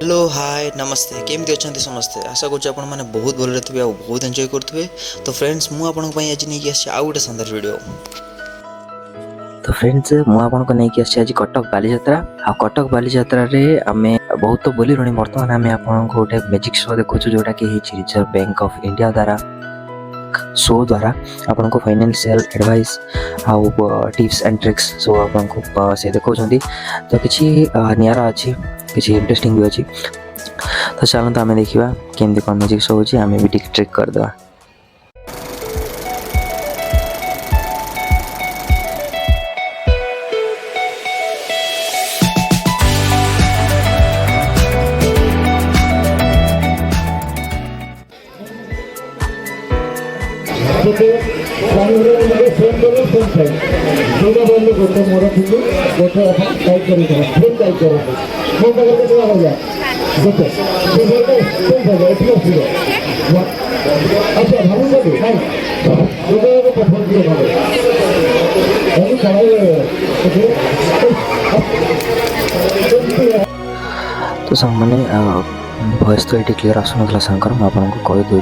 Hello hi नमस्ते केमती अच्छा समस्ते आशा करें बहुत भल थे आ बहुत एंजॉय करुवे। तो फ्रेंड्स मुझे आज नहीं आउ गोटे शानदार वीडियो। तो फ्रेंड्स मुझे नहीं आज कटक बालीजात्रा आ कटक बालीजात्रा रे आमे बहुत तो बोली रही बर्तमान आम आपको गोटे मैजिक शो देखु जोटा कि रिजर्व बैंक ऑफ इंडिया द्वारा शो द्वारा आपको फाइनेंशियल एडवाइस आउ टिप्स एंड ट्रिक्स सब आपको से देखा। तो किसी निरा अच्छी किसी इंटरेस्टिंग भी अच्छी। तो चलते आम देखा केमती कौन मैजिक शो होची आम भी ट्रिक करदे। तो सामने भॉइस तो ये क्लीयर आसुना सांकर मुझे कहीदे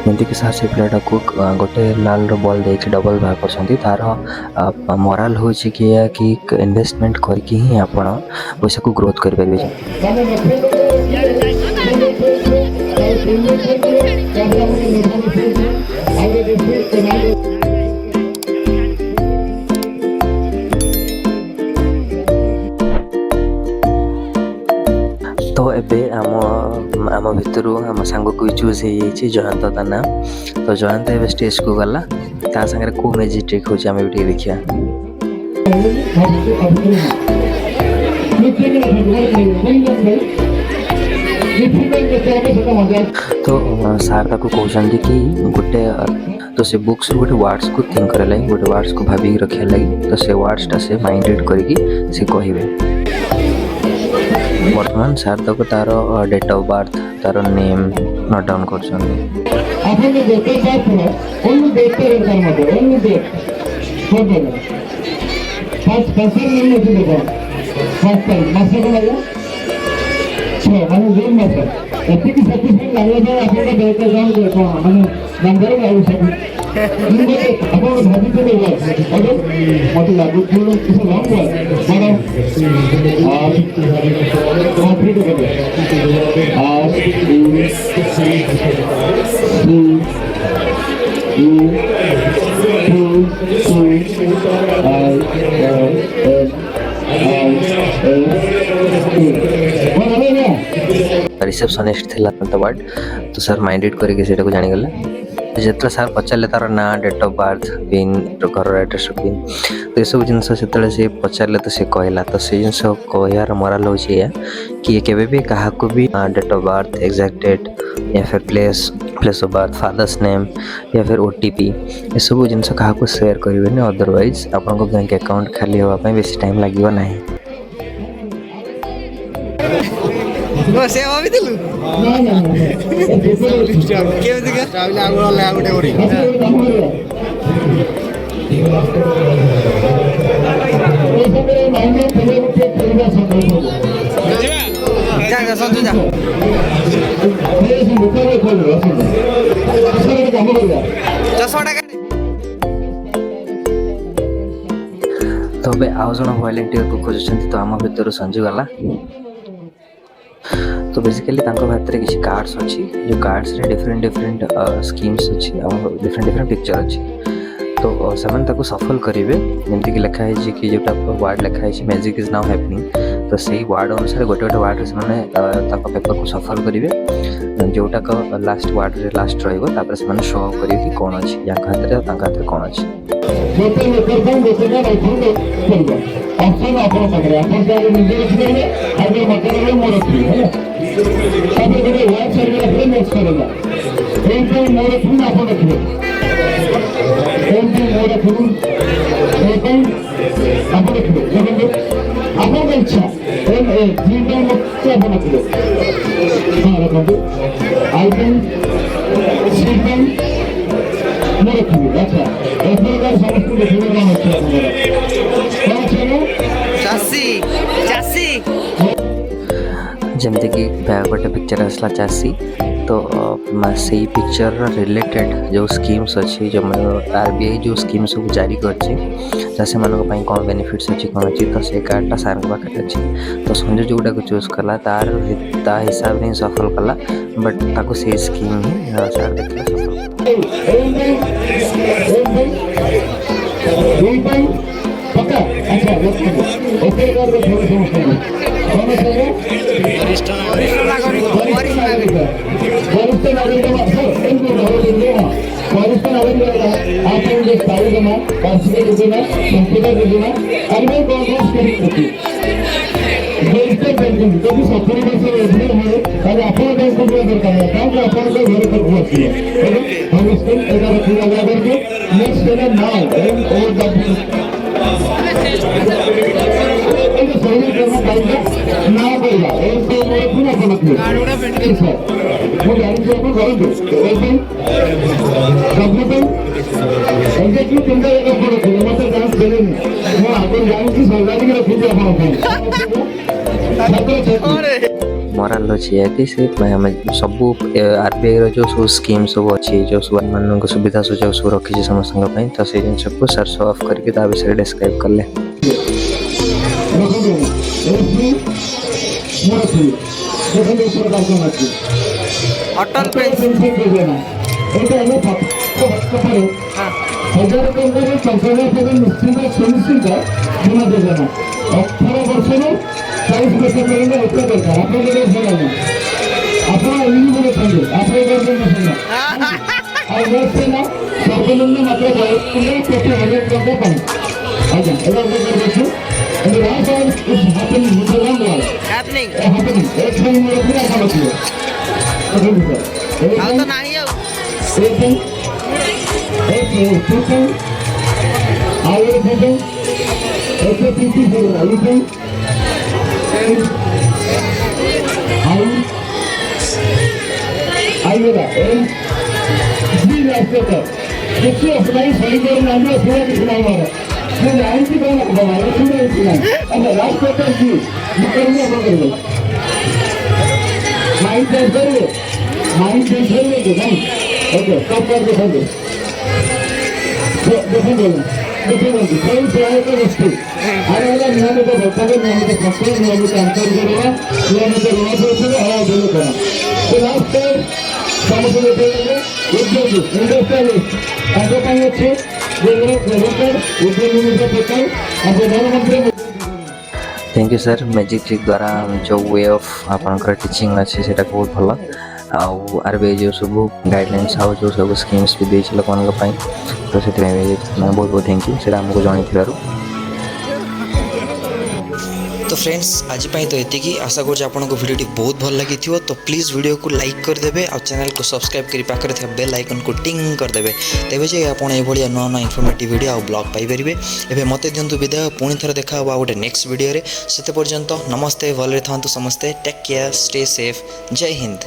जमी कि सार से पिलाटा को गोटे लाल बॉल दे डबल बाहर कर तार मोराल हो कि इन्वेस्टमेंट करके ही आप पैसा को ग्रोथ करेंगे। तो एबे आम भितर आम सांग को चूज हो जयंत ता नाम। तो जयंत एवं स्टेज को गला ता सागर को मैजिक ट्रिक होची आम भी देखिया। तो सार ताको कहते कि गोटे तो से बुक्स गोटे वर्ड्स को थिंक करे लगे गोटे वर्ड्स को भाभी रखा लगे। तो से वर्ड्सटा से माइंड रीड करके से कहे। वर्तमान सार तक तार डेट ऑफ बर्थ तार नेम नोट डाउन कर रिसेप्शनिस्ट थिला वर्ड। तो सर माइंड रीड करके सेटा को जानिगले। जिते सार पचारे तार ना डेट ऑफ बर्थ पिन घर एड्रेस पिन तो सब जिन से पचारे तो सी कहला। तो से जिन कहार मोराल हो कि केवे भी क्या भी date of birth exact date या फिर place of birth father's name या फिर ओटीपी ये सब जिन क्या शेयर करेंगे। अदरवाइज आपको बैंक अकाउंट खाली होगापी बेसी टाइम लगे ना। सेवा भी दिलु केमती का ट्रैवल आगो ले आगोटे करी जा संजू जा तो बे आउ जन वॉलंटियर को खोजुछंती। तो आम भितर संजू गला। तो बेसिकली भातर किसी कार्ड्स अच्छी जो कार्ड्स रे डिफरेंट स्कीम्स अच्छी डिफरेंट पिक्चर अच्छी। तो से सफल करेंगे जमीक लिखाई कि जो वार्ड लिखाई मैजिक इज नाउ हैपनिंग। तो सही वार्ड अनुसार गोटे गोटे वार्ड से पेपर को सफल करेंगे जोटा लास्ट वार्ड रे लास्ट रहा से शो करेंगे कि कौन अच्छी या हाथ कौन अच्छी। जमती कि गोटे पिक्चर आसला चासी तो से पिक्चर रिलेटेड जो स्कीम्स अच्छी जो आरबीआई जो स्कीम सब जारी करसी मान कौन बेनिफिट्स अच्छी कौन अच्छी तो से कार्डटा सार पाखे अच्छी तो संजय जोटा को चूज कला तार हिसाब से सफल कला बट ताको से स्कीम ही सार मोराल अच्छी है कि सब आरबीआई जो सब स्कीम सब अच्छी जो सब मान सुविधा सुजोग सब रखी समस्त तो से जिन को सर शो ऑफ करके विषय डिस्क्राइब कले। अटल पेंशन सुनिश्चित बीमा योजना 18 वर्ष 40 वर्ष दरकार आप एलिजिबल सर्वनिम्न मात्र प्रति 1000 टका thank you sir magic trick द्वारा जो वे ऑफ आपंकर टीचिंग अच्छे से बहुत भल आरबीआई जो सब गाइडलाइंस आउ जो सब स्कीम्स भी देती लोक तो से बहुत बहुत थैंक यू से आमको जन। तो फ्रेंड्स आज तो ये आशा कर आपको वीडियो बहुत भल लगी तो प्लीज़ वीडियो को लाइक करदे और चैनल को सब्सक्राइब कर पाखे थे बेल आइकन को टिंग करदे तेज जे आप नुआ नुआ इनफॉर्मेटिव वीडियो और ब्लॉग पाइपर एवं मत दिंतु विदाय पुणी थर देखा गोटे नेक्स्ट वीडियो से पर्यंत नमस्ते भले था समस्ते टेक केयर स्टे सेफ जय हिंद।